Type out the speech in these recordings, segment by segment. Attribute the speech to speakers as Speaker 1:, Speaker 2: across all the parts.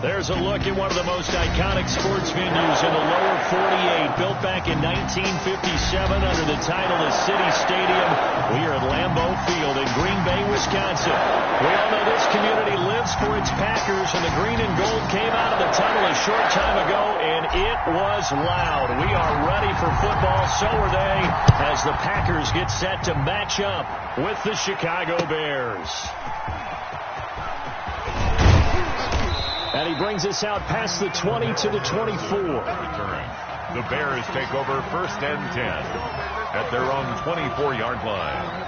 Speaker 1: There's a look at one of the most iconic sports venues in the lower 48, built back in 1957 under the title of City Stadium. We are at Lambeau Field in Green Bay, Wisconsin. We all know this community lives for its Packers, and the green and gold came out of the tunnel a short time ago, and it was loud. We are ready for football, so are they, as the Packers get set to match up with the Chicago Bears. And he brings us out past the 20 to the 24.
Speaker 2: The Bears take over 1st and 10 at their own 24-yard line.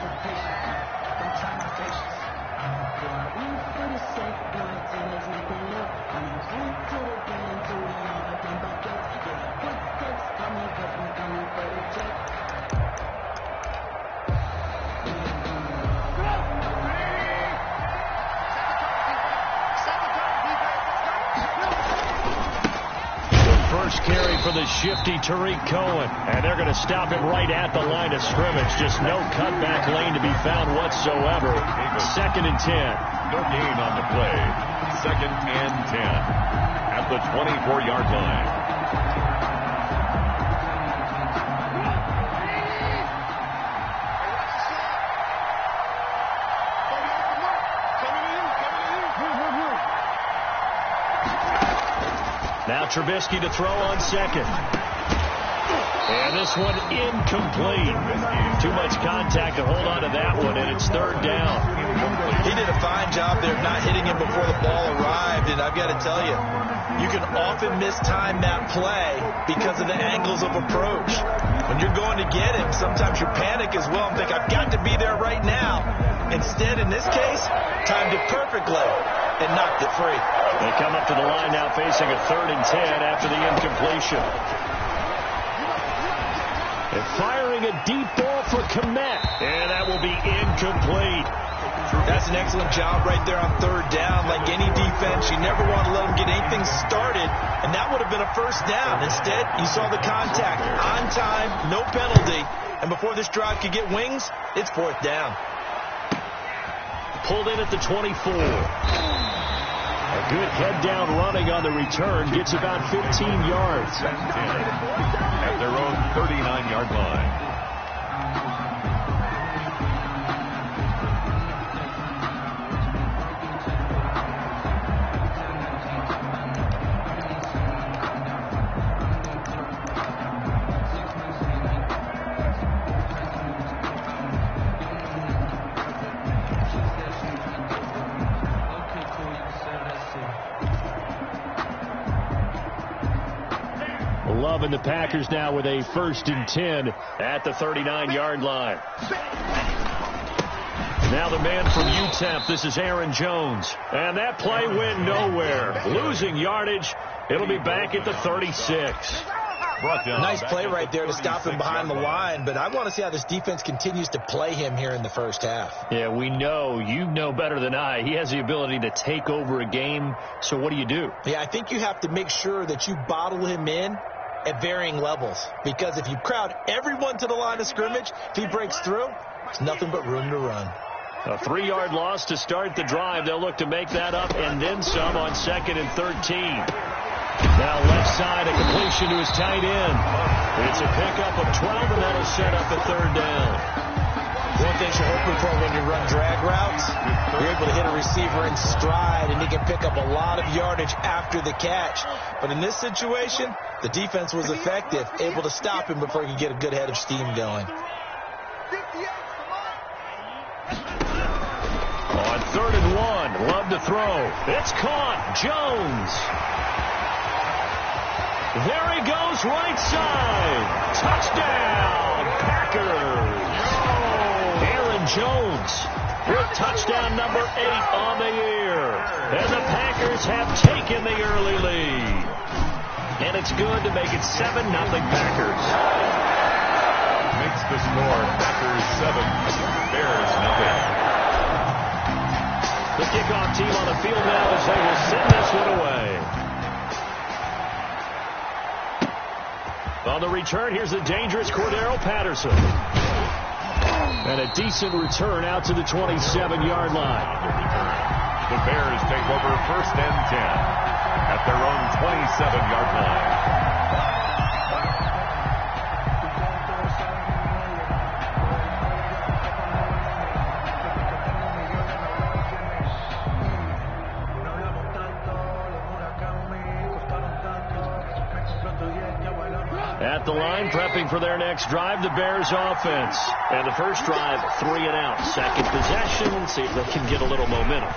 Speaker 1: Carry for the shifty Tariq Cohen, and they're going to stop him right at the line of scrimmage. Just no cutback lane to be found whatsoever. 2nd and 10.
Speaker 2: No gain on the play. 2nd and 10 at the 24-yard line.
Speaker 1: Now Trubisky to throw on 2nd. And this one incomplete. Too much contact to hold on to that one, and it's 3rd down.
Speaker 3: He did a fine job there of not hitting him before the ball arrived, and I've got to tell you, you can often mistime that play because of the angles of approach. When you're going to get him, sometimes you panic as well and think, I've got to be there right now. Instead, in this case, timed it perfectly and knocked it free.
Speaker 1: They come up to the line now facing a 3rd and 10 after the incompletion. And firing a deep ball for Kmet, and that will be incomplete.
Speaker 3: That's an excellent job right there on 3rd down. Like any defense, you never want to let them get anything started, and that would have been a 1st down. Instead, you saw the contact on time, no penalty, and before this drive could get wings, it's 4th down.
Speaker 1: Pulled in at the 24. A good head-down running on the return. Gets about 15 yards.
Speaker 2: At their own 39-yard line.
Speaker 1: Loving the Packers now with a 1st and 10 at the 39-yard line. Now the man from UTEP, this is Aaron Jones. And that play went nowhere. Losing yardage. It'll be back at the 36.
Speaker 3: Nice play right there to stop him behind the line, but I want to see how this defense continues to play him here in the 1st half.
Speaker 1: Yeah, we know. You know better than I. He has the ability to take over a game, so what do you do?
Speaker 3: Yeah, I think you have to make sure that you bottle him in at varying levels, because if you crowd everyone to the line of scrimmage, if he breaks through, there's nothing but room to run.
Speaker 1: A 3-yard loss to start the drive. They'll look to make that up and then some on 2nd and 13. Now left side, a completion to his tight end. It's a pickup of 12, and that'll set up a 3rd down.
Speaker 3: One thing you're hoping for when you run drag routes, you're able to hit a receiver in stride, and he can pick up a lot of yardage after the catch. But in this situation, the defense was effective, able to stop him before he could get a good head of steam going.
Speaker 1: On 3rd and 1, Love to throw. It's caught. Jones. There he goes, right side. Touchdown, Packers. Aaron Jones with touchdown number 8 on the year. And the Packers have taken the early lead. And it's good to make it 7-0 Packers.
Speaker 2: Makes the score Packers 7, Bears 0.
Speaker 1: The kickoff team on the field now as they will send this one away. On the return, here's the dangerous Cordero Patterson. And a decent return out to the 27-yard line.
Speaker 2: The Bears take over 1st and 10 at their own 27-yard line.
Speaker 1: At the line, prepping for their next drive, the Bears offense. And the first drive, 3 and out. Second possession, see if they can get a little momentum.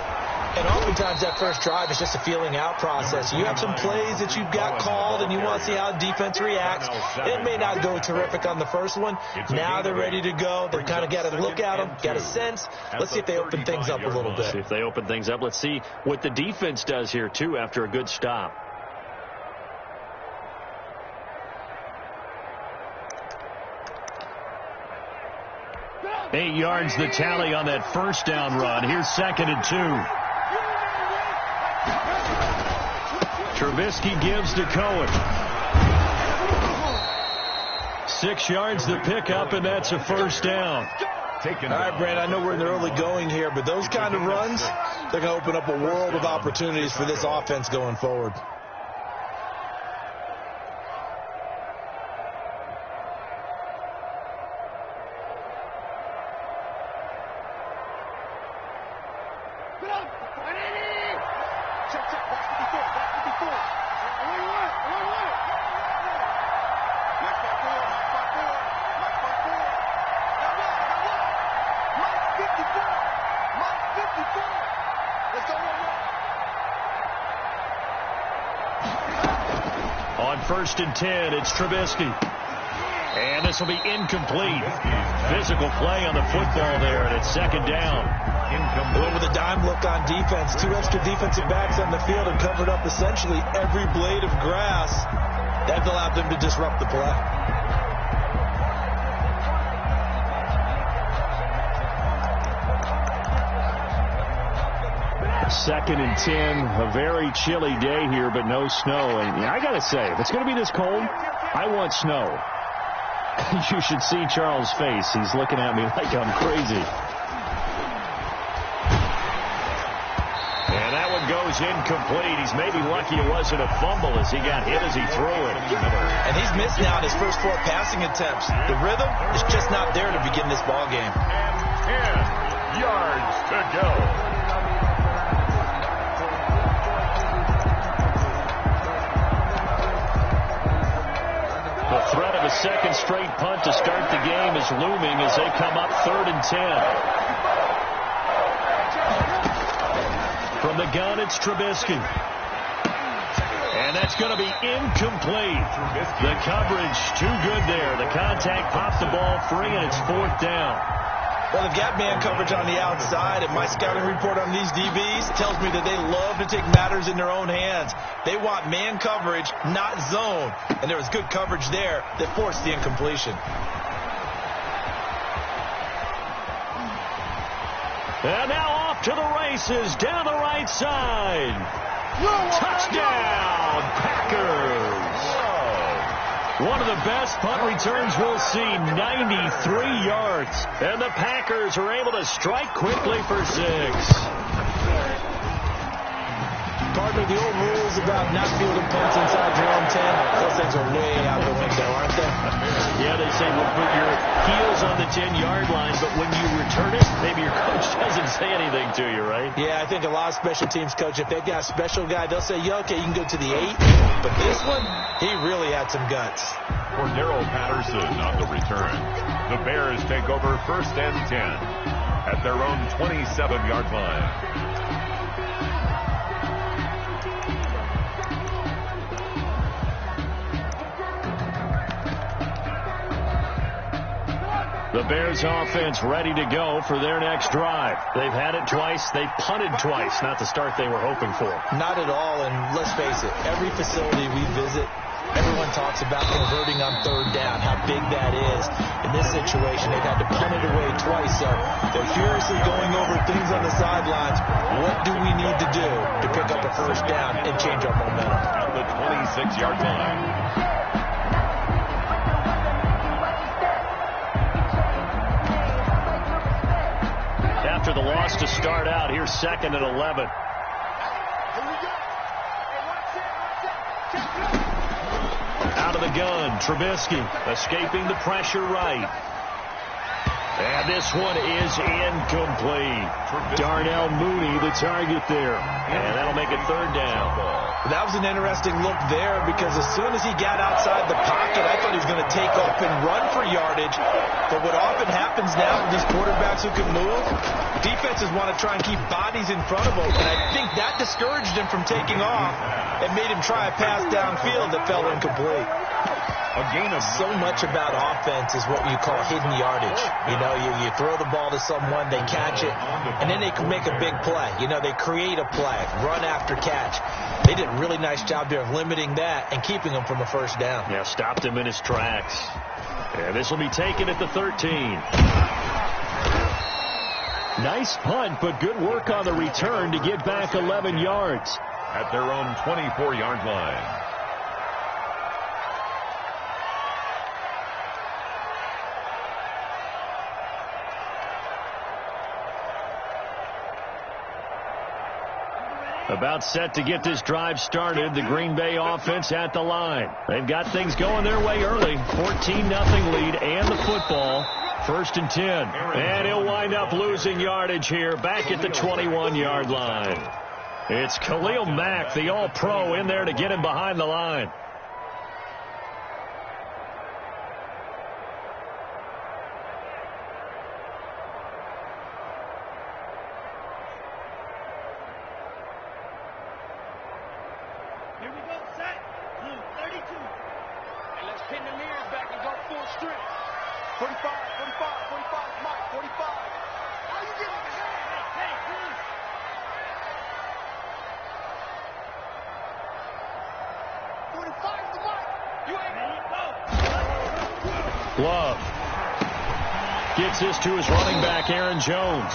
Speaker 3: And oftentimes that first drive is just a feeling out process. You have some plays that you've got called and you want to see how defense reacts. It may not go terrific on the first one. Now they're ready to go. They've kind of got to look at them, got a sense. Let's see if they open things up a little bit.
Speaker 1: See if they open things up. Let's see what the defense does here, too, after a good stop. 8 yards the tally on that first down run. Here's 2nd and 2. Trubisky gives to Cohen. 6 yards the pickup, and that's a first down.
Speaker 3: All right, Brand, I know we're in the early going here, but those kind of runs, they're going to open up a world of opportunities for this offense going forward.
Speaker 1: On 1st and 10, it's Trubisky. And this will be incomplete. Physical play on the football there, and it's 2nd down.
Speaker 3: Well, with a dime look on defense, 2 extra defensive backs on the field and covered up essentially every blade of grass. That allowed them to disrupt the play.
Speaker 1: Second and 10, a very chilly day here, but no snow. And I got to say, if it's going to be this cold, I want snow. You should see Charles' face. He's looking at me like I'm crazy. And that one goes incomplete. He's maybe lucky it wasn't a fumble as he got hit as he threw it.
Speaker 3: And he's missed now on his first 4 passing attempts. The rhythm is just not there to begin this ball game.
Speaker 2: And 10 yards to go.
Speaker 1: The threat of a second straight punt to start the game is looming as they come up 3rd and 10. From the gun, it's Trubisky. And that's going to be incomplete. The coverage too good there. The contact popped the ball free, and it's 4th down.
Speaker 3: Well, they've got man coverage on the outside, and my scouting report on these DBs tells me that they love to take matters in their own hands. They want man coverage, not zone. And there was good coverage there that forced the incompletion.
Speaker 1: And now off to the races, down the right side. Touchdown, Packers. One of the best punt returns we'll see, 93 yards. And the Packers are able to strike quickly for 6.
Speaker 3: Partner, the old rules about not fielding punts inside your own 10, those things are way out the window, aren't they?
Speaker 1: Yeah, they say we'll put your heels on the 10-yard line, but when you return it, maybe your coach doesn't say anything to you, right?
Speaker 3: Yeah, I think a lot of special teams coach, if they've got a special guy, they'll say, yeah, okay, you can go to the 8. But this one, he really had some guts.
Speaker 2: For Darrell Patterson on the return. The Bears take over 1st and 10 at their own 27-yard line.
Speaker 1: The Bears offense ready to go for their next drive. They've had it twice. They've punted twice. Not the start they were hoping for.
Speaker 3: Not at all, and let's face it, every facility we visit, everyone talks about converting on 3rd down, how big that is. In this situation, they've had to punt it away twice, so they're furiously going over things on the sidelines. What do we need to do to pick up a 1st down and change our momentum?
Speaker 2: At the 26-yard line.
Speaker 1: After the loss to start out, here's 2nd and 11. Out of the gun, Trubisky escaping the pressure right. And this one is incomplete. Darnell Mooney, the target there. And that'll make it third down.
Speaker 3: That was an interesting look there because as soon as he got outside the pocket, I thought he was going to take off and run for yardage. But what often happens now with these quarterbacks who can move, defenses want to try and keep bodies in front of them. And I think that discouraged him from taking off and made him try a pass downfield that fell incomplete.
Speaker 2: A gain of
Speaker 3: so much about offense is what you call hidden yardage. You know, you throw the ball to someone, they catch it, and then they can make a big play. You know, they create a play, run after catch. They did a really nice job there of limiting that and keeping him from a first down.
Speaker 1: Yeah, stopped him in his tracks. And this will be taken at the 13. Nice punt, but good work on the return to get back 11 yards.
Speaker 2: At their own 24-yard line.
Speaker 1: About set to get this drive started. The Green Bay offense at the line. They've got things going their way early. 14-0 lead and the football. 1st and 10. And he'll wind up losing yardage here back at the 21-yard line. It's Khalil Mack, the all-pro, in there to get him behind the line. Love gets this to his running back, Aaron Jones.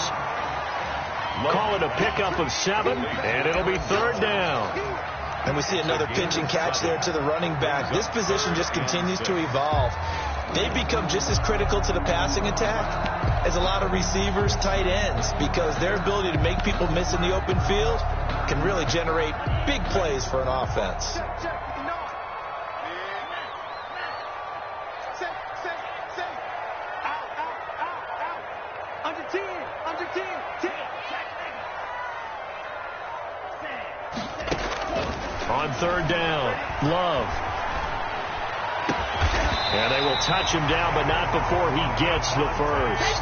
Speaker 1: Call it a pickup of 7, and it'll be 3rd down.
Speaker 3: And we see another pitch and catch there to the running back. This position just continues to evolve. They've become just as critical to the passing attack as a lot of receivers, tight ends, because their ability to make people miss in the open field can really generate big plays for an offense.
Speaker 1: On 3rd down, Love. And they will touch him down, but not before he gets the first.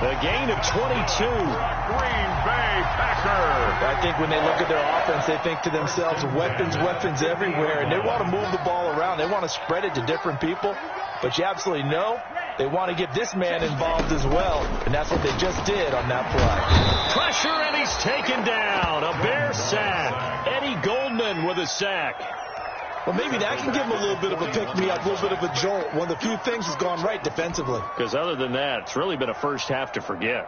Speaker 1: A gain of 22.
Speaker 2: Green Bay Packers.
Speaker 3: I think when they look at their offense, they think to themselves, weapons, weapons everywhere. And they want to move the ball around. They want to spread it to different people. But you absolutely know they want to get this man involved as well. And that's what they just did on that play.
Speaker 1: Pressure, and he's taken down. A Bear sack. Eddie Goldman with a sack.
Speaker 3: Well, maybe that can give him a little bit of a pick-me-up, a little bit of a jolt. One of the few things has gone right defensively.
Speaker 1: Because other than that, it's really been a first half to forget.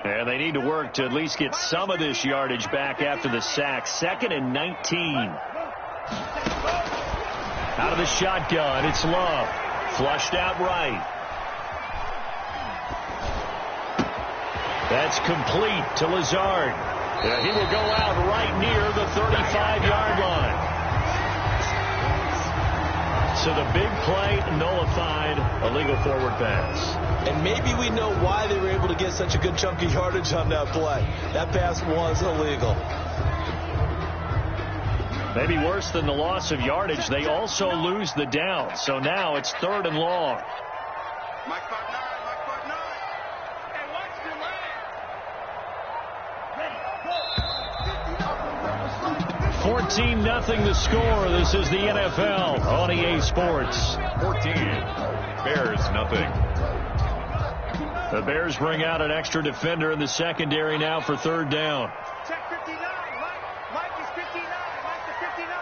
Speaker 1: And they need to work to at least get some of this yardage back after the sack. 2nd and 19. Out of the shotgun, it's Love. Flushed out right. That's complete to Lazard. He will go out right near the 35-yard line. So the big play nullified, a legal forward pass.
Speaker 3: And maybe we know why they were able to get such a good chunk of yardage on that play. That pass was illegal.
Speaker 1: Maybe worse than the loss of yardage, they also lose the down. So now it's 3rd and long. 14-0 the score. This is the NFL on EA Sports.
Speaker 2: 14. Bears, nothing.
Speaker 1: The Bears bring out an extra defender in the secondary now for 3rd down.
Speaker 4: Check 59. Mike is 59. Mike is 59.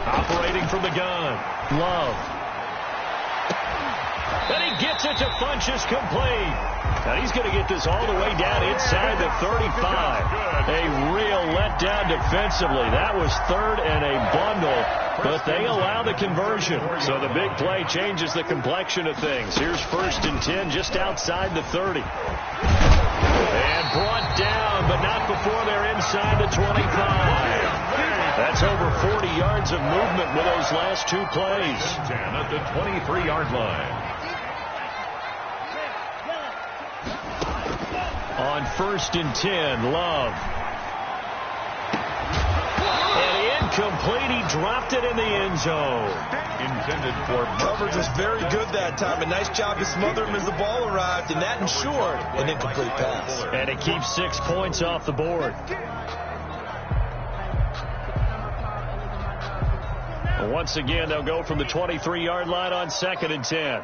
Speaker 1: Operating from the gun. Love. And he gets it to Funchess complete. And he's going to get this all the way down inside the 35. A real letdown defensively. That was third and a bundle, but they allow the conversion. So the big play changes the complexion of things. Here's 1st and 10 just outside the 30. And brought down, but not before they're inside the 25. That's over 40 yards of movement with those last 2 plays.
Speaker 2: 10 at the 23-yard line.
Speaker 1: On 1st and 10, Love. And incomplete. He dropped it in the end zone.
Speaker 2: Intended for
Speaker 3: coverage was very good that time. A nice job to smother him as the ball arrived, and that ensured an incomplete pass.
Speaker 1: And it keeps 6 points off the board. Once again, they'll go from the 23-yard line on 2nd and 10.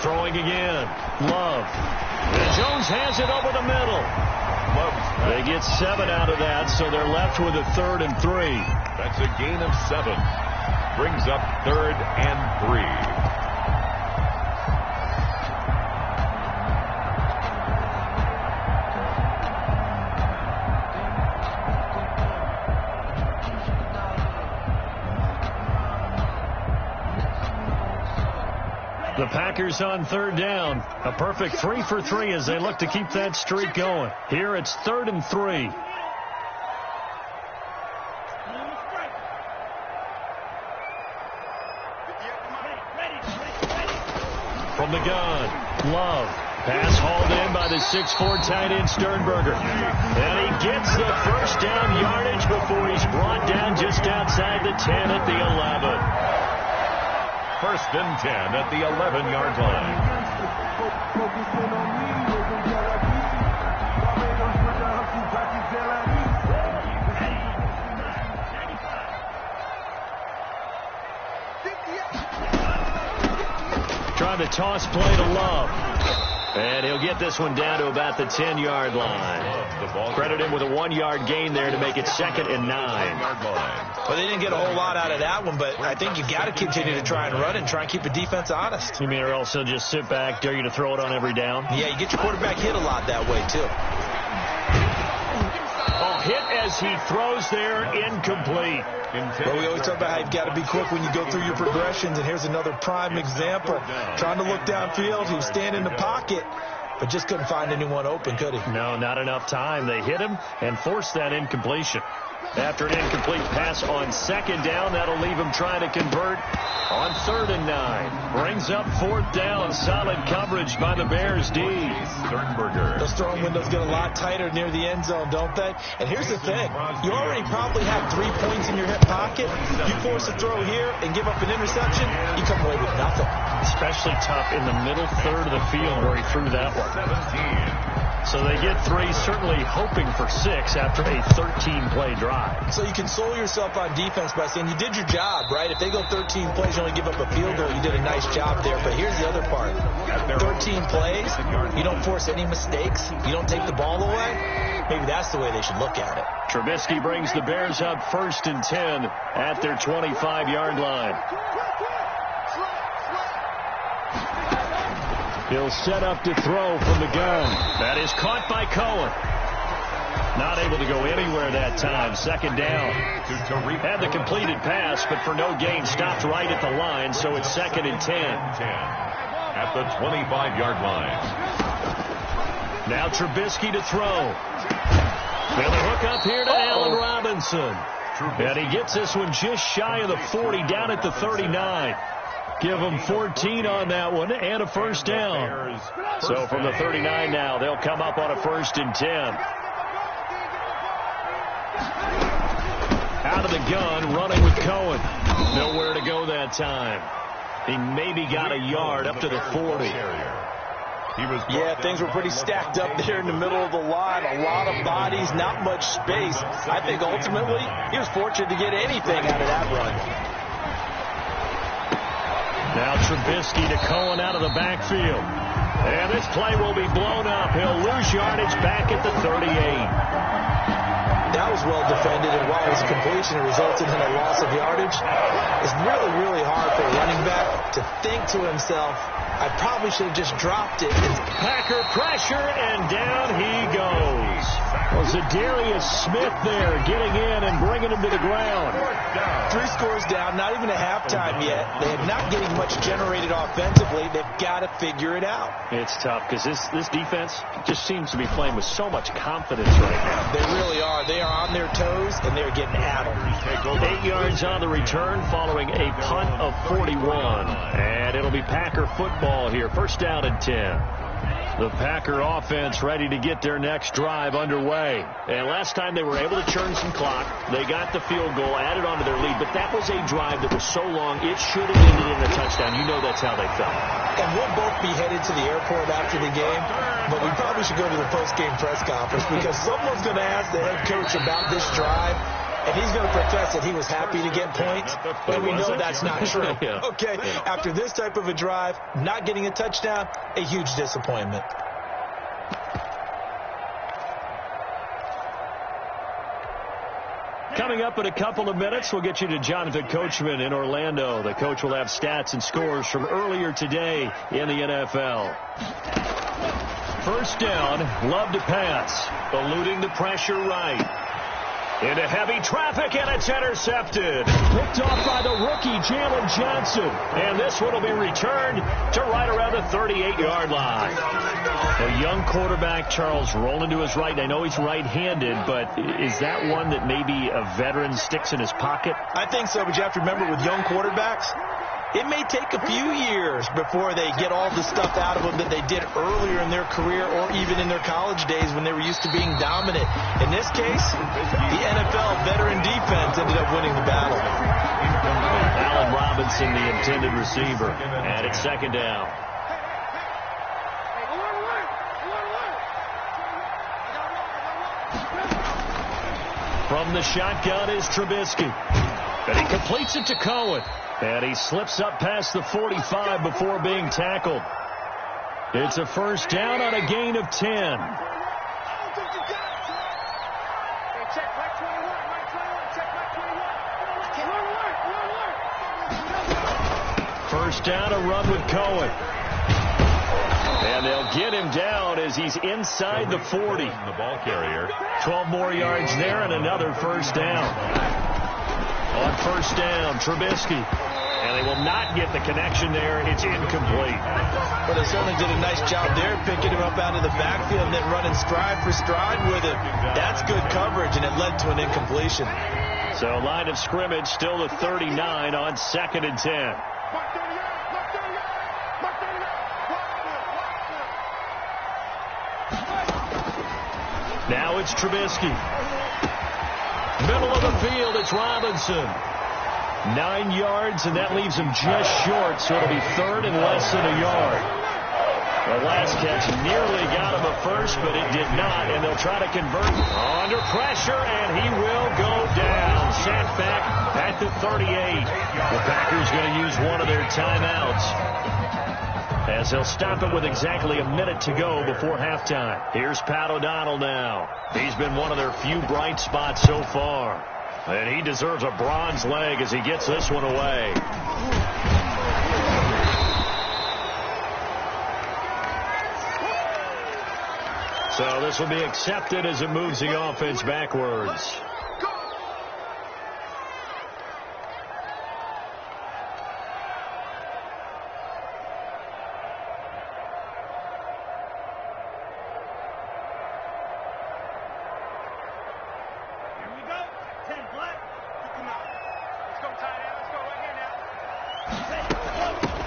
Speaker 1: Throwing again. Love. And Jones has it over the middle. They get 7 out of that, so they're left with a 3rd and 3.
Speaker 2: That's a gain of 7. Brings up 3rd and 3.
Speaker 1: The Packers on 3rd down. A perfect 3 for 3 as they look to keep that streak going. Here it's 3rd and 3. From the gun, Love. Pass hauled in by the 6'4" tight end Sternberger. And he gets the 1st down yardage before he's brought down just outside the 10 at the 11.
Speaker 2: 1st and 10 at the 11-yard line.
Speaker 1: Trying to toss play to Love. And he'll get this one down to about the 10-yard line. Credit him with a 1-yard gain there to make it 2nd and 9.
Speaker 3: Well, they didn't get a whole lot out of that one, but I think you got to continue to try and run and try and keep the defense honest.
Speaker 1: You mean or else they'll just sit back, dare you to throw it on every down?
Speaker 3: Yeah, you get your quarterback hit a lot that way, too.
Speaker 1: Hit as he throws there, incomplete.
Speaker 3: Well, we always talk about how you've got to be quick when you go through your progressions, and here's another prime example. Trying to look downfield, he was standing in the pocket, but just couldn't find anyone open, could he?
Speaker 1: No, not enough time. They hit him and forced that incompletion. After an incomplete pass on 2nd down, that'll leave him trying to convert on 3rd and 9. Brings up 4th down. Solid coverage by the Bears D.
Speaker 2: Sternberger.
Speaker 3: Those throwing windows get a lot tighter near the end zone, don't they? And here's the thing. You already probably have 3 points in your hip pocket. You force a throw here and give up an interception, you come away with nothing.
Speaker 1: Especially tough in the middle 3rd of the field where he threw that one.
Speaker 2: 17.
Speaker 1: So they get 3, certainly hoping for 6 after a 13-play drive.
Speaker 3: So you console yourself on defense by saying you did your job, right? If they go 13 plays, you only give up a field goal, you did a nice job there. But here's the other part. 13 plays, you don't force any mistakes, you don't take the ball away. Maybe that's the way they should look at it.
Speaker 1: Trubisky brings the Bears up 1st and 10 at their 25-yard line. He'll set up to throw from the gun. That is caught by Cohen. Not able to go anywhere that time. 2nd down. Had the completed pass, but for no gain, stopped right at the line, so it's 2nd and 10.
Speaker 2: At the 25-yard line.
Speaker 1: Now Trubisky to throw. And the hook up here to Allen Robinson. And he gets this one just shy of the 40, down at the 39. Give them 14 on that one and a 1st down. So from the 39 now, they'll come up on a 1st and 10. Out of the gun, running with Cohen. Nowhere to go that time. He maybe got a yard up to the 40.
Speaker 3: Yeah, things were pretty stacked up there in the middle of the line. A lot of bodies, not much space. I think ultimately he was fortunate to get anything out of that run.
Speaker 1: Now Trubisky to Cohen out of the backfield. And this play will be blown up. He'll lose yardage back at the 38.
Speaker 3: That was well defended, and while it was a completion, it resulted in a loss of yardage. It's really, really hard for a running back to think to himself, I probably should have just dropped it.
Speaker 1: Packer pressure, and down he goes. Well, Zadarius Smith there getting in and bringing him to the ground.
Speaker 3: 3 scores down, not even a halftime yet. They are not getting much generated offensively. They've got to figure it out.
Speaker 1: It's tough because this defense just seems to be playing with so much confidence right now.
Speaker 3: They really are. They are on their toes, and they're getting at them.
Speaker 1: 8 yards on the return following a punt of 41. And it'll be Packer football here. First down and 10. The Packer offense ready to get their next drive underway. And last time they were able to churn some clock. They got the field goal, added on to their lead. But that was a drive that was so long, it should have ended in a touchdown. You know that's how they felt.
Speaker 3: And we'll both be headed to the airport after the game. But we probably should go to the post-game press conference because someone's going to ask the head coach about this drive. And he's going to profess that he was happy to get points, and we know that's not true. Okay, after this type of a drive, not getting a touchdown, a huge disappointment.
Speaker 1: Coming up in a couple of minutes, we'll get you to Jonathan Coachman in Orlando. The coach will have stats and scores from earlier today in the NFL. First down, Love to pass, eluding the pressure right. Into heavy traffic, and it's intercepted. Picked off by the rookie, Jalen Johnson. And this one will be returned to right around the 38-yard line. A young quarterback, Charles, rolling to his right. I know he's right-handed, but is that one that maybe a veteran sticks in his pocket?
Speaker 3: I think so, but you have to remember with young quarterbacks, it may take a few years before they get all the stuff out of them that they did earlier in their career or even in their college days when they were used to being dominant. In this case, the NFL veteran defense ended up winning the battle.
Speaker 1: Allen Robinson, the intended receiver, and it's second down. From the shotgun is Trubisky. And he completes it to Cohen. And he slips up past the 45 before being tackled. It's a first down on a gain of 10. First down, a run with Cohen. And they'll get him down as he's inside the 40.
Speaker 2: The ball carrier.
Speaker 1: 12 more yards there and another first down. On first down, Trubisky. And they will not get the connection there. It's incomplete.
Speaker 3: But they certainly did a nice job there, picking him up out of the backfield and then running stride for stride with him. That's good coverage, and it led to an incompletion.
Speaker 1: So line of scrimmage still the 39 on second and 10. Now it's Trubisky. Middle of the field, it's Robinson. 9 yards, and that leaves him just short, so it'll be third and less than a yard. The last catch nearly got him a first, but it did not, and they'll try to convert under pressure, and he will go down. Sent back at the 38. The Packers going to use one of their timeouts, as they'll stop it with exactly a minute to go before halftime. Here's Pat O'Donnell now. He's been one of their few bright spots so far. And he deserves a bronze leg as he gets this one away. So this will be accepted as it moves the offense backwards.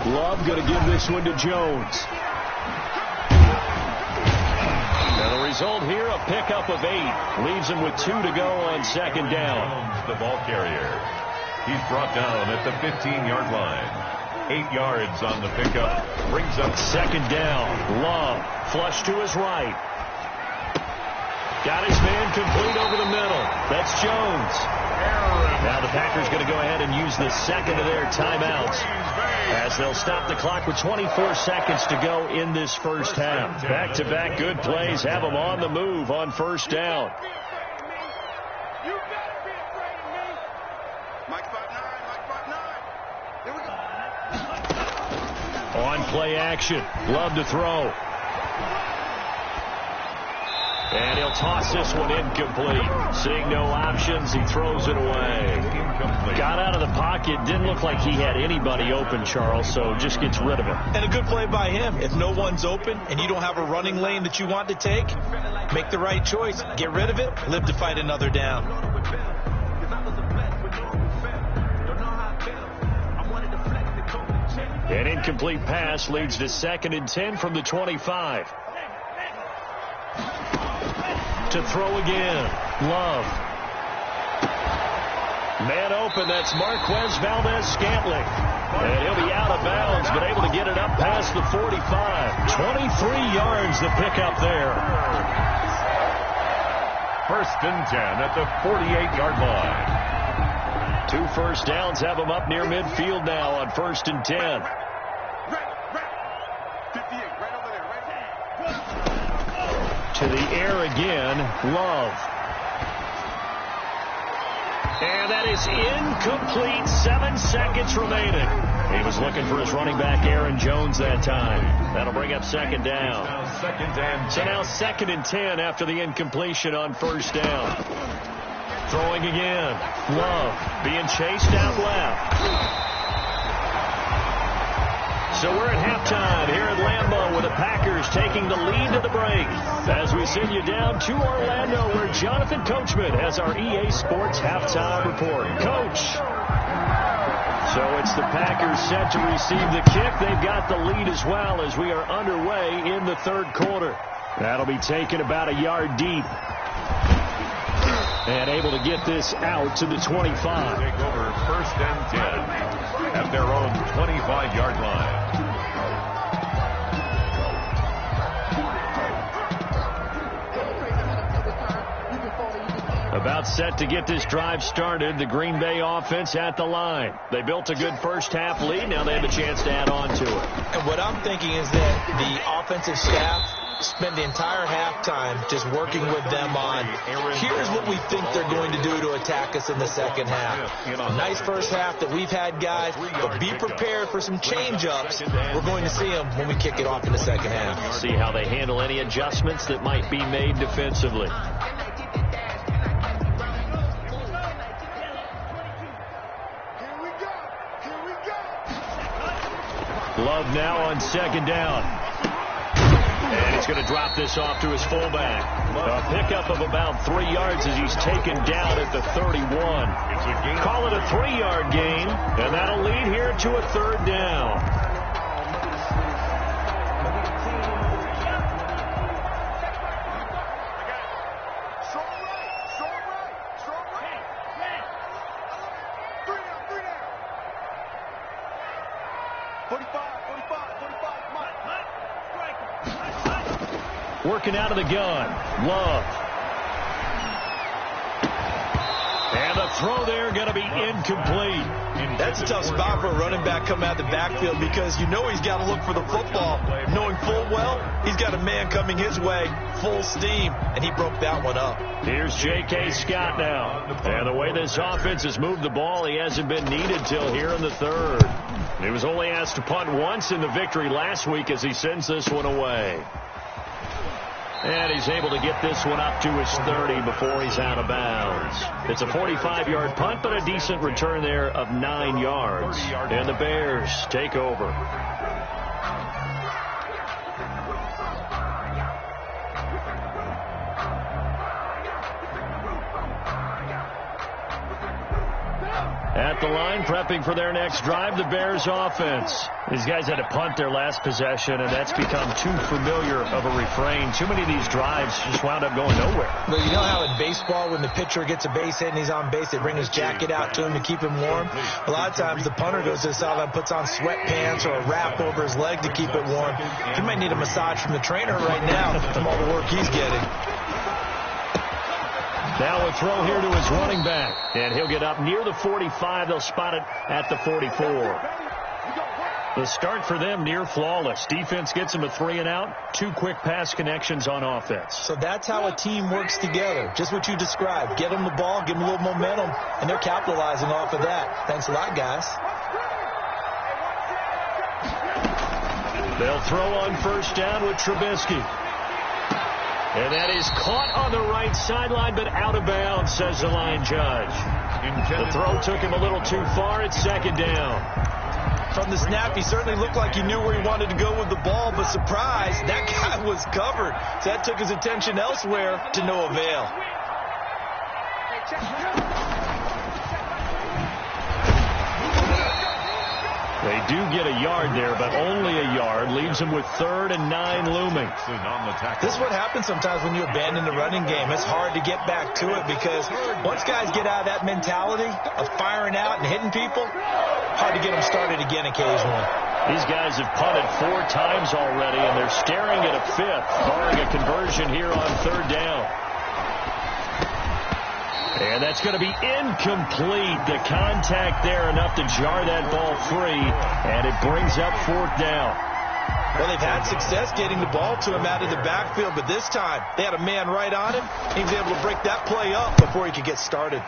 Speaker 1: Love going to give this one to Jones. And the result here, a pickup of 8. Leaves him with 2 to go on second down.
Speaker 2: The ball carrier. He's brought down at the 15-yard line. 8 yards on the pickup. Brings up
Speaker 1: second down. Love, flush to his right. Got his man complete over the middle. That's Jones. Now the Packers going to go ahead and use the second of their timeouts, as they'll stop the clock with 24 seconds to go in this first half. Back-to-back good plays have them on the move on first down.
Speaker 4: You better be afraid of me.
Speaker 5: Mike 5'9", Mike 5'9". Here we go.
Speaker 1: On play action. Love to throw. And he'll toss this one incomplete. Seeing no options, he throws it away. Got out of the pocket. Didn't look like he had anybody open, Charles, so just gets rid of it.
Speaker 3: And a good play by him. If no one's open and you don't have a running lane that you want to take, make the right choice. Get rid of it. Live to fight another down.
Speaker 1: An incomplete pass leads to 2nd and 10 from the 25. To throw again. Love. Man open. That's Marquez Valdez-Scantling. And he'll be out of bounds, but able to get it up past the 45. 23 yards to pick up there.
Speaker 2: 1st and 10 at the 48-yard line.
Speaker 1: 2 first downs have them up near midfield now on 1st and 10.
Speaker 5: 58, right over there, right over there.
Speaker 1: To the air again, Love. And that is incomplete. 7 seconds remaining. He was looking for his running back, Aaron Jones, that time. That'll bring up 2nd down. So now 2nd and 10 after the incompletion on 1st down. Throwing again. Love being chased out left. So we're at halftime here at Lambeau with the Packers taking the lead to the break. As we send you down to Orlando where Jonathan Coachman has our EA Sports halftime report. Coach. So it's the Packers set to receive the kick. They've got the lead as well as we are underway in the 3rd quarter. That'll be taken about a yard deep. And able to get this out to the 25.
Speaker 2: Take over 1st and 10 at their own 25-yard line.
Speaker 1: About set to get this drive started. The Green Bay offense at the line. They built a good 1st half lead. Now they have a chance to add on to it.
Speaker 3: And what I'm thinking is that the offensive staff spend the entire halftime just working with them on, here's what we think they're going to do to attack us in the 2nd half. Nice 1st half that we've had, guys, but be prepared for some change-ups. We're going to see them when we kick it off in the 2nd half.
Speaker 1: See how they handle any adjustments that might be made defensively. Love now on 2nd down. And he's going to drop this off to his fullback. A pickup of about 3 yards as he's taken down at the 31. Call it a 3-yard gain, and that'll lead here to a 3rd down. Working out of the gun. Love. And the throw there going to be incomplete.
Speaker 3: That's a tough spot for a running back coming out of the backfield because you know he's got to look for the football, knowing full well he's got a man coming his way, full steam, and he broke that one up.
Speaker 1: Here's J.K. Scott now. And the way this offense has moved the ball, he hasn't been needed till here in the 3rd. He was only asked to punt once in the victory last week as he sends this one away. And he's able to get this one up to his 30 before he's out of bounds. It's a 45-yard punt, but a decent return there of 9 yards. And the Bears take over. At the line, prepping for their next drive, the Bears offense. These guys had to punt their last possession, and that's become too familiar of a refrain. Too many of these drives just wound up going nowhere.
Speaker 3: Well, you know how in baseball, when the pitcher gets a base hit and he's on base, they bring his jacket out to him to keep him warm? A lot of times the punter goes to the sideline, puts on sweatpants or a wrap over his leg to keep it warm. He might need a massage from the trainer right now from all the work he's getting.
Speaker 1: Now a throw here to his running back. And he'll get up near the 45. They'll spot it at the 44. The start for them near flawless. Defense gets them a 3 and out. 2 quick pass connections on offense.
Speaker 3: So that's how a team works together. Just what you described. Get them the ball, give them a little momentum, and they're capitalizing off of that. Thanks a lot, guys.
Speaker 1: They'll throw on first down with Trubisky. And that is caught on the right sideline, but out of bounds, says the line judge. The throw took him a little too far. It's second down.
Speaker 3: From the snap, he certainly looked like he knew where he wanted to go with the ball, but surprise, that guy was covered. So that took his attention elsewhere to no avail.
Speaker 1: They do get a yard there, but only a yard. Leaves them with 3rd and 9 looming.
Speaker 3: This is what happens sometimes when you abandon the running game. It's hard to get back to it because once guys get out of that mentality of firing out and hitting people, hard to get them started again occasionally.
Speaker 1: These guys have punted 4 times already, and they're staring at a 5th, barring a conversion here on 3rd down. And that's going to be incomplete. The contact there enough to jar that ball free, and it brings up 4th down.
Speaker 3: Well, they've had success getting the ball to him out of the backfield, but this time they had a man right on him. He was able to break that play up before he could get started.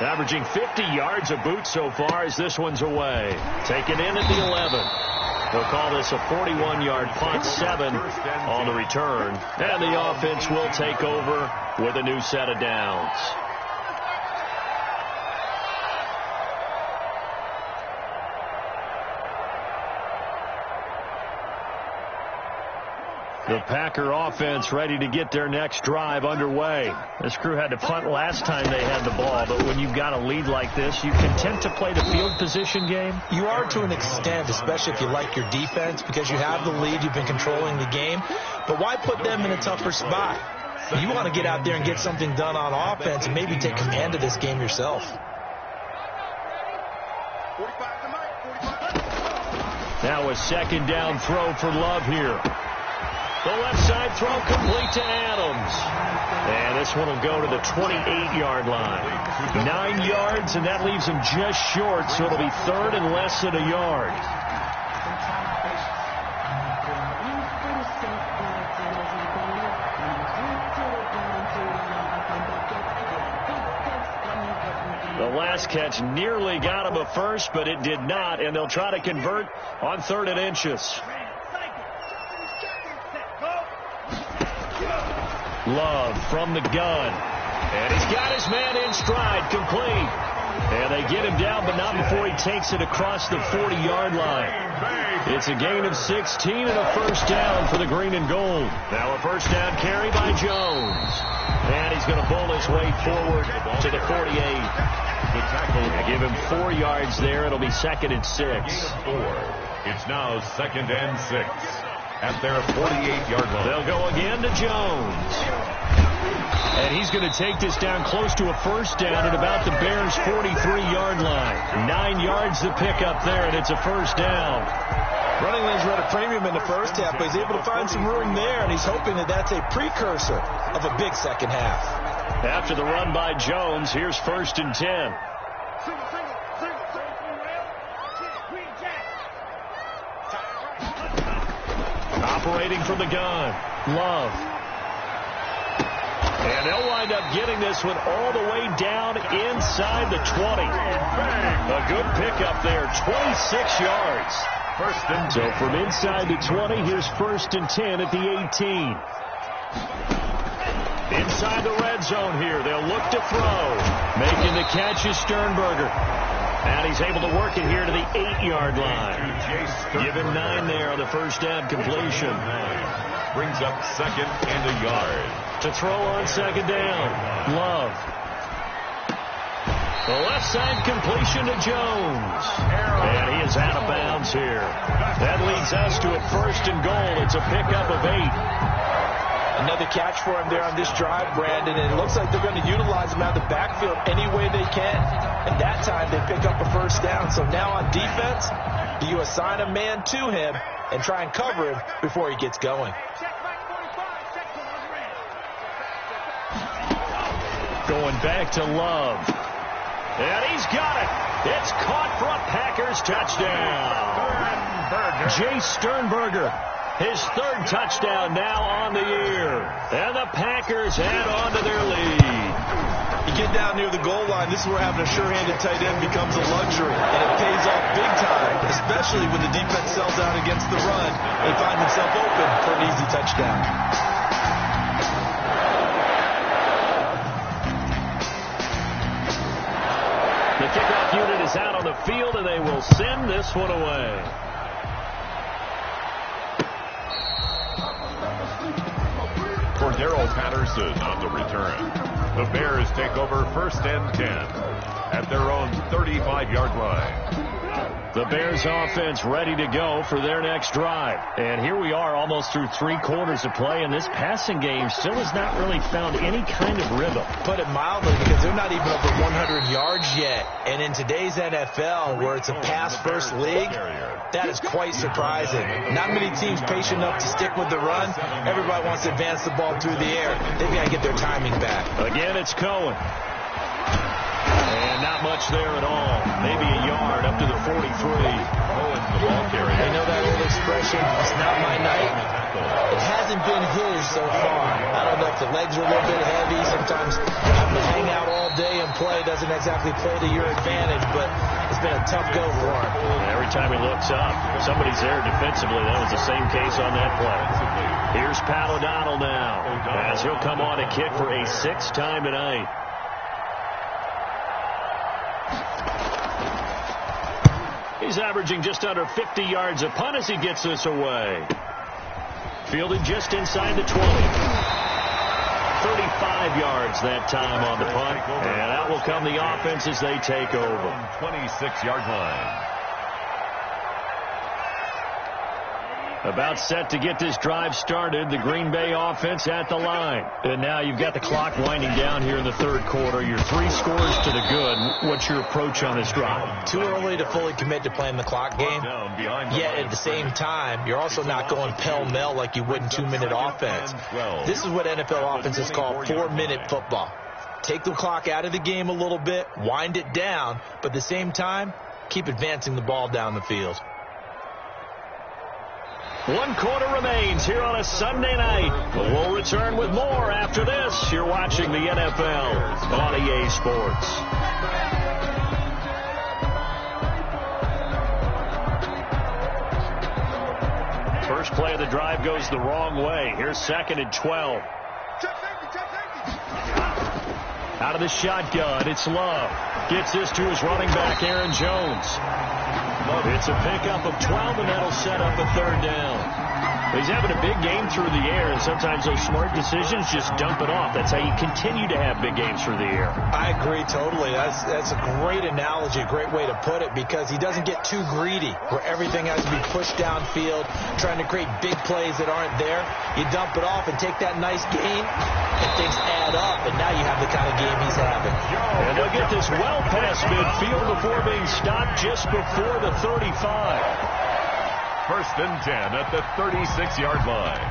Speaker 1: Averaging 50 yards a boot so far as this one's away. Taken in at the 11. They'll call this a 41-yard punt, 7 on the return. And the offense will take over with a new set of downs. The Packer offense ready to get their next drive underway. This crew had to punt last time they had the ball, but when you've got a lead like this, you content to play the field position game?
Speaker 3: You are to an extent, especially if you like your defense, because you have the lead, you've been controlling the game. But why put them in a tougher spot? You want to get out there and get something done on offense and maybe take command of this game yourself.
Speaker 1: Now a 2nd down throw for Love here. The left side throw complete to Adams. And this one will go to the 28-yard line. 9 yards, and that leaves him just short, so it'll be 3rd and less than a yard. The last catch nearly got him a first, but it did not, and they'll try to convert on 3rd and inches. Love from the gun. And he's got his man in stride, complete. And they get him down, but not before he takes it across the 40-yard line. It's a gain of 16 and a first down for the green and gold. Now a first down carry by Jones. And he's going to pull his way forward to the 48.
Speaker 2: The tackle.
Speaker 1: Give him 4 yards there. It'll be 2nd and 6.
Speaker 2: It's now 2nd and 6. At their 48-yard line.
Speaker 1: They'll go again to Jones. And he's going to take this down close to a first down at about the Bears' 43-yard line. 9 yards to pick up there, and it's a first down.
Speaker 3: Running lanes run a premium in the first half, but he's able to find some room there, and he's hoping that that's a precursor of a big second half.
Speaker 1: After the run by Jones, here's 1st and 10. Operating from the gun, Love. And they'll wind up getting this one all the way down inside the 20. A good pickup there, 26 yards. So from inside the 20, here's 1st and 10 at the 18. Inside the red zone here, they'll look to throw. Making the catch is Sternberger. And he's able to work it here to the 8-yard line. Give him 9 there on the first down completion.
Speaker 2: Brings up 2nd and a yard.
Speaker 1: To throw on 2nd down, Love. The left side completion to Jones. And he is out of bounds here. That leads us to a 1st and goal. It's a pickup of 8.
Speaker 3: Another catch for him there on this drive, Brandon, and it looks like they're going to utilize him out of the backfield any way they can. And that time they pick up a first down. So now on defense, do you assign a man to him and try and cover him before he gets going?
Speaker 1: Going back to Love. And he's got it. It's caught for a Packers touchdown. Jay Sternberger, his third touchdown now on the year. And the Packers add on to their lead.
Speaker 3: You get down near the goal line, this is where having a sure-handed tight end becomes a luxury. And it pays off big time, especially when the defense sells out against the run and find himself open for an easy touchdown.
Speaker 1: The kickoff unit is out on the field, and they will send this one away.
Speaker 2: Cordero Patterson on the return. The Bears take over 1st and 10 at their own 35-yard line.
Speaker 1: The Bears offense ready to go for their next drive. And here we are almost through 3 quarters of play, and this passing game still has not really found any kind of rhythm.
Speaker 3: Put it mildly, because they're not even over 100 yards yet. And in today's NFL, where it's a pass-first league, that is quite surprising. Not many teams patient enough to stick with the run. Everybody wants to advance the ball through the air. They've got to get their timing back.
Speaker 1: Again, it's Cohen. And not much there at all. Maybe a yard up to the 43.
Speaker 2: Cohen's the ball carrier.
Speaker 3: I know that old expression, it's not my night. It hasn't been his so far. I don't know if the legs are a little bit heavy. Sometimes having to hang out all day and play doesn't exactly play to your advantage, but it's been a tough go for him.
Speaker 1: Every time he looks up, somebody's there defensively. That was the same case on that play. Here's Pat O'Donnell now, as he'll come on to kick for a 6th time tonight. He's averaging just under 50 yards a punt as he gets this away. Fielded just inside the 20. 35 yards that time on the punt. And out will come the offense as they take over.
Speaker 2: 26-yard line.
Speaker 1: About set to get this drive started. The Green Bay offense at the line. And now you've got the clock winding down here in the 3rd quarter. You're 3 scores to the good. What's your approach on this drive?
Speaker 3: Too early to fully commit to playing the clock game. Yet at the same time, you're also not going pell-mell like you would in 2-minute offense. This is what NFL offenses call 4-minute football. Take the clock out of the game a little bit, wind it down, but at the same time, keep advancing the ball down the field.
Speaker 1: 1 quarter remains here on a Sunday night. But we'll return with more after this. You're watching the NFL on EA Sports. First play of the drive goes the wrong way. Here's 2nd and 12. Out of the shotgun, it's Love. Gets this to his running back, Aaron Jones. It's a pickup of 12, and that'll set up a 3rd down. He's having a big game through the air, and sometimes those smart decisions just dump it off. That's how you continue to have big games through the air.
Speaker 3: I agree totally. That's a great analogy, a great way to put it, because he doesn't get too greedy where everything has to be pushed downfield, trying to create big plays that aren't there. You dump it off and take that nice gain, and things add up, and now you have the kind of game he's having.
Speaker 1: And they'll get this well past midfield before being stopped just before the 35.
Speaker 2: 1st and 10 at the 36-yard line.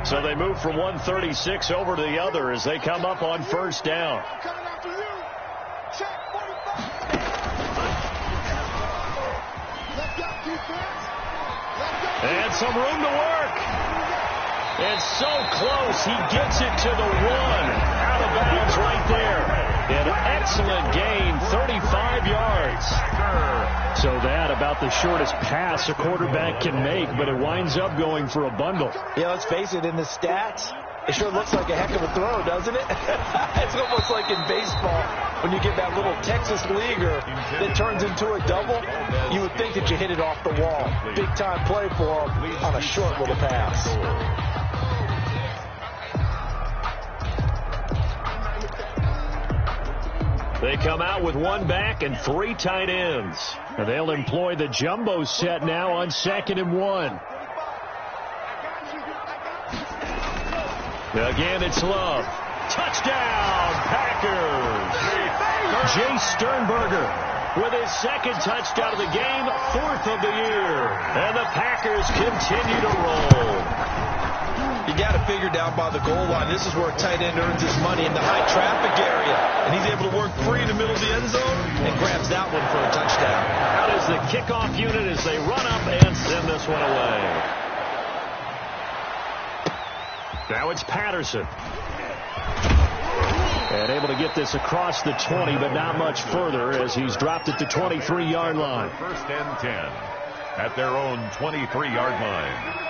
Speaker 1: So they move from 136 over to the other as they come up on 1st down. And some room to work. And so close, he gets it to the 1. Out of bounds right there. An excellent gain, 35 yards. So that about the shortest pass a quarterback can make, but it winds up going for a bundle.
Speaker 3: Yeah, let's face it, in the stats, it sure looks like a heck of a throw, doesn't it? It's almost like in baseball, when you get that little Texas leaguer that turns into a double, you would think that you hit it off the wall. Big-time play for him on a short little pass.
Speaker 1: They come out with 1 back and 3 tight ends. And they'll employ the jumbo set now on 2nd and 1. Again, it's Love. Touchdown, Packers! Jay Sternberger with his 2nd touchdown of the game, 4th of the year. And the Packers continue to roll.
Speaker 3: You got to figure down by the goal line. This is where a tight end earns his money in the high traffic area. And he's able to work free in the middle of the end zone and grabs that one for a touchdown.
Speaker 1: Out is the kickoff unit as they run up and send this one away. Now it's Patterson. And able to get this across the 20, but not much further as he's dropped it to 23-yard line.
Speaker 2: First and 10 at their own 23-yard line.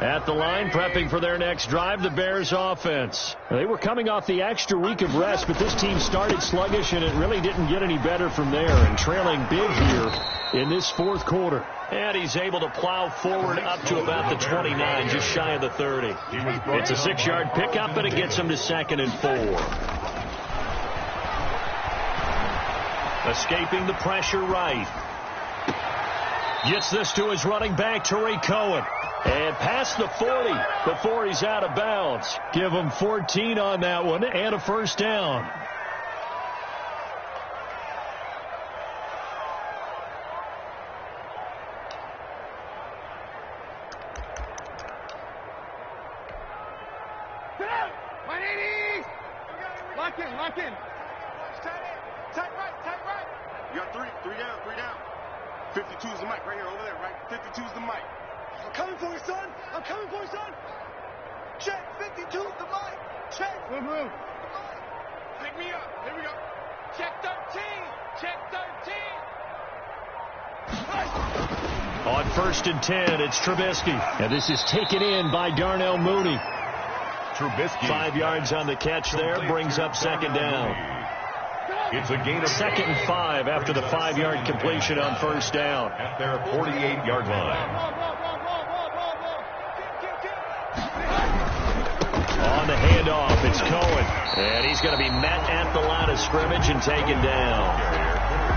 Speaker 1: At the line, prepping for their next drive, the Bears offense. They were coming off the extra week of rest, but this team started sluggish, and it really didn't get any better from there, and trailing big here in this fourth quarter. And he's able to plow forward up to about the 29, just shy of the 30. It's a 6-yard pickup, and it gets him to 2nd and 4. Escaping the pressure right. Gets this to his running back, Tariq Cohen. And past the 40 before he's out of bounds. Give him 14 on that one and a first down.
Speaker 4: Lock in, lock in. Tight right.
Speaker 5: You got three down. 52 is the mic right here, over there, right? 52 is the mic. I'm coming for you, son. Check, 52 is the mic. Check.
Speaker 4: Move.
Speaker 5: Pick me up. Here we go.
Speaker 4: Check 13.
Speaker 1: On 1st and 10, it's Trubisky. And this is taken in by Darnell Mooney.
Speaker 2: Trubisky.
Speaker 1: 5 yards on the catch there, brings up 2nd down.
Speaker 2: It's a gain of
Speaker 1: 2nd and 5 after the 5-yard completion on 1st down.
Speaker 2: At their 48-yard line.
Speaker 1: On the handoff, it's Cohen. And he's going to be met at the line of scrimmage and taken down.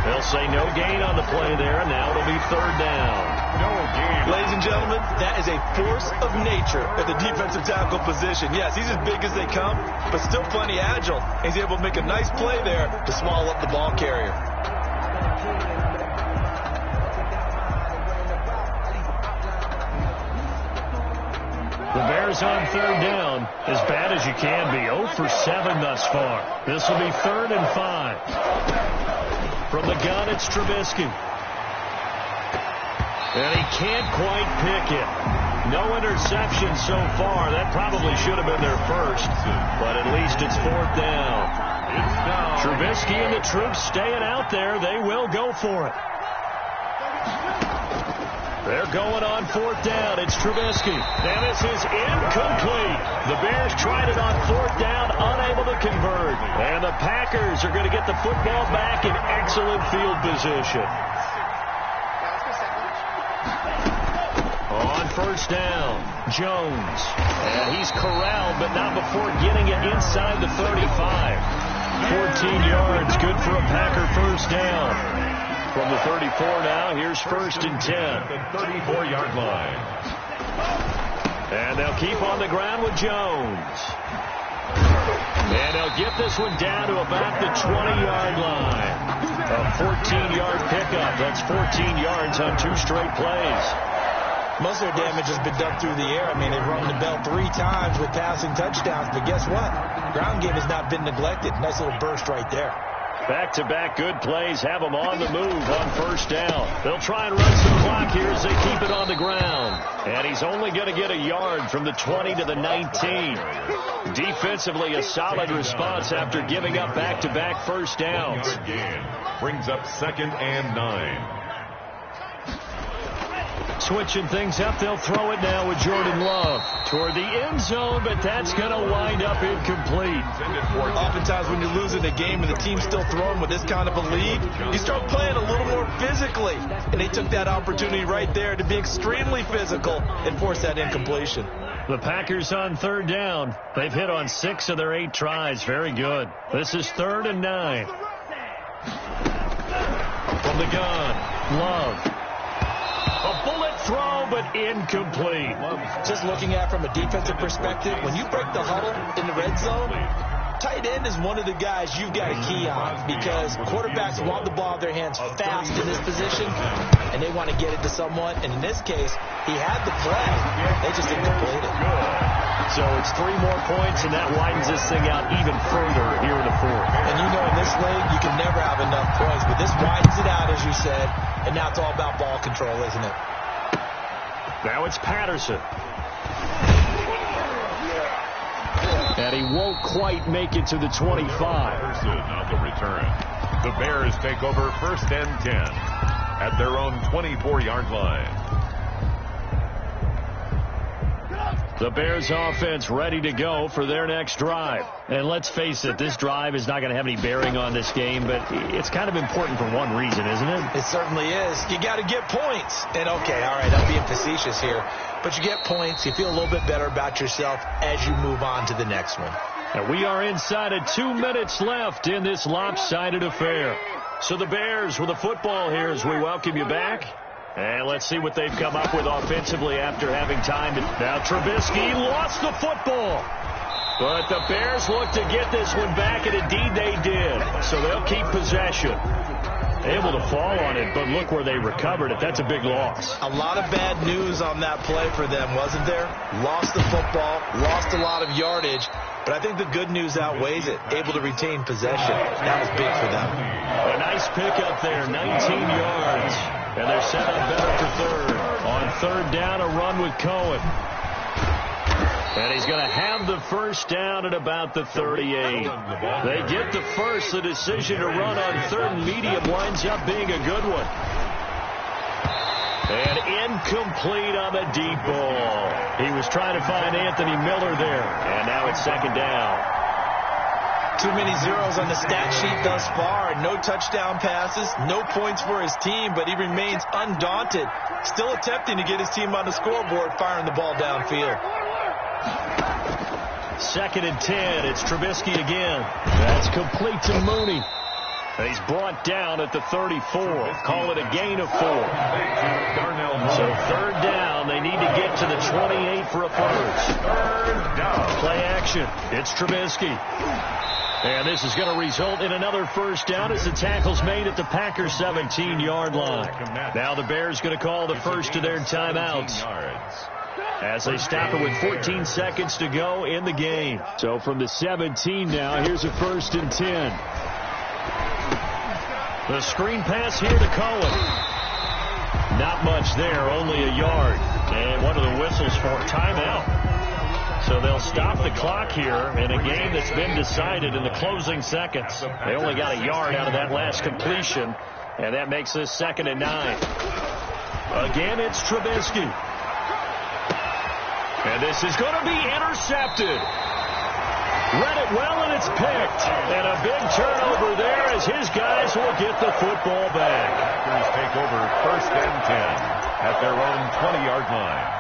Speaker 1: They'll say no gain on the play there, and now it'll be 3rd down.
Speaker 2: No gain.
Speaker 3: Ladies and gentlemen, that is a force of nature at the defensive tackle position. Yes, he's as big as they come, but still plenty agile. He's able to make a nice play there to swallow up the ball carrier.
Speaker 1: The Bears on 3rd down, as bad as you can be. 0 for 7 thus far. This will be 3rd and 5. From the gun, it's Trubisky. And he can't quite pick it. No interception so far. That probably should have been their first, but at least it's 4th down. Trubisky and the troops staying out there. They will go for it. They're going on 4th down. It's Trubisky. And this is incomplete. The Bears tried it on 4th down, unable to convert. And the Packers are going to get the football back in excellent field position. On 1st down, Jones. And he's corralled, but not before getting it inside the 35. 14 yards, good for a Packer first down. From the 34 now, here's 1st and 10.
Speaker 2: The 34-yard line.
Speaker 1: And they'll keep on the ground with Jones. And they'll get this one down to about the 20-yard line. A 14-yard pickup. That's 14 yards on 2 straight plays.
Speaker 3: Most of their damage has been done through the air. I mean, they've rung the bell 3 times with passing touchdowns, but guess what? Ground game has not been neglected. Nice little burst right there.
Speaker 1: Back-to-back good plays have them on the move on 1st down. They'll try and run some clock here as they keep it on the ground. And he's only going to get a yard from the 20 to the 19. Defensively, a solid response after giving up back-to-back first downs.
Speaker 2: Brings up 2nd and 9.
Speaker 1: Switching things up, they'll throw it now with Jordan Love toward the end zone, but that's going to wind up incomplete.
Speaker 3: Oftentimes when you're losing a game and the team's still throwing with this kind of a lead, you start playing a little more physically. And they took that opportunity right there to be extremely physical and force that incompletion.
Speaker 1: The Packers on 3rd down. They've hit on 6 of their 8 tries. Very good. This is 3rd and 9. From the gun, Love. A bullet throw, but incomplete.
Speaker 3: Just looking at it from a defensive perspective, when you break the huddle in the red zone, tight end is one of the guys you've got to key on because quarterbacks want the ball in their hands fast in this position, and they want to get it to someone. And in this case, he had the play. They just didn't complete it.
Speaker 1: So it's 3 more points, and that widens this thing out even further here in the fourth.
Speaker 3: And you know in this league, you can never have enough points, but this widens it out, as you said, and now it's all about ball control, isn't it?
Speaker 1: Now it's Patterson. And he won't quite make it to the 25.
Speaker 2: Patterson on the return. The Bears take over 1st and 10 at their own 24-yard line.
Speaker 1: The Bears offense ready to go for their next drive. And let's face it, this drive is not going to have any bearing on this game, but it's kind of important for one reason, isn't it?
Speaker 3: It certainly is. You got to get points. And okay, all right, I'm being facetious here, but you get points, you feel a little bit better about yourself as you move on to the next one.
Speaker 1: And we are inside of 2 minutes left in this lopsided affair. So the Bears with the football here as we welcome you back. And let's see what they've come up with offensively after having time. Now Trubisky lost the football. But the Bears look to get this one back, and indeed they did. So they'll keep possession. Able to fall on it, but look where they recovered it. That's a big loss.
Speaker 3: A lot of bad news on that play for them, wasn't there? Lost the football, lost a lot of yardage, but I think the good news outweighs it. Able to retain possession. That was big for them.
Speaker 1: A nice pickup there, 19 yards. And they're set up better for third. On 3rd down, a run with Cohen. And he's going to have the first down at about the 38. They get the first. The decision to run on 3rd and medium winds up being a good one. And incomplete on the deep ball. He was trying to find Anthony Miller there. And now it's 2nd down.
Speaker 3: Too many zeros on the stat sheet thus far. No touchdown passes, no points for his team, but he remains undaunted. Still attempting to get his team on the scoreboard, firing the ball downfield.
Speaker 1: 2nd and 10. It's Trubisky again. That's complete to Mooney. He's brought down at the 34. Call it a gain of 4. So 3rd down. They need to get to the 28 for a first. 3rd down. Play action. It's Trubisky. And this is going to result in another first down as the tackle's made at the Packers' 17-yard line. Now the Bears going to call the first of their timeouts as they stop it with 14 seconds to go in the game. So from the 17 now, here's a 1st and 10. The screen pass here to Cohen. Not much there, only a yard. And one of the whistles for timeout. So they'll stop the clock here in a game that's been decided in the closing seconds. They only got a yard out of that last completion, and that makes this 2nd and 9. Again, it's Trubisky. And this is going to be intercepted. Read it well, and it's picked. And a big turnover there as his guys will get the football back.
Speaker 2: Packers take over 1st and 10 at their own 20-yard line.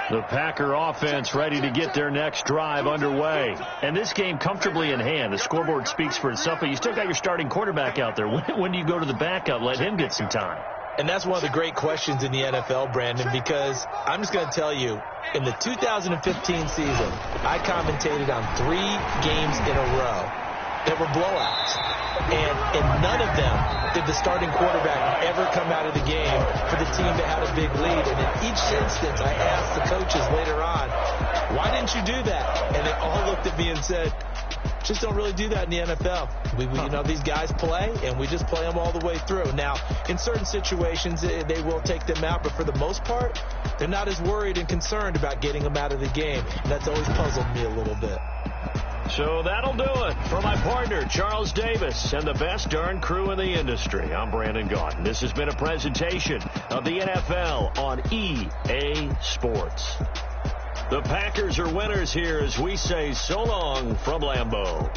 Speaker 1: The Packer offense ready to get their next drive underway. And this game comfortably in hand. The scoreboard speaks for itself, but you still got your starting quarterback out there. When do you go to the backup? Let him get some time.
Speaker 3: And that's one of the great questions in the NFL, Brandon, because I'm just going to tell you, in the 2015 season, I commentated on 3 games in a row that were blowouts. And in none of them did the starting quarterback ever come out of the game for the team that had a big lead. And in each instance, I asked the coaches later on, why didn't you do that? And they all looked at me and said, just don't really do that in the NFL. You know, these guys play, and we just play them all the way through. Now, in certain situations, they will take them out, but for the most part, they're not as worried and concerned about getting them out of the game. And that's always puzzled me a little bit.
Speaker 1: So that'll do it for my partner, Charles Davis, and the best darn crew in the industry. I'm Brandon Gaudin. This has been a presentation of the NFL on EA Sports. The Packers are winners here as we say so long from Lambeau.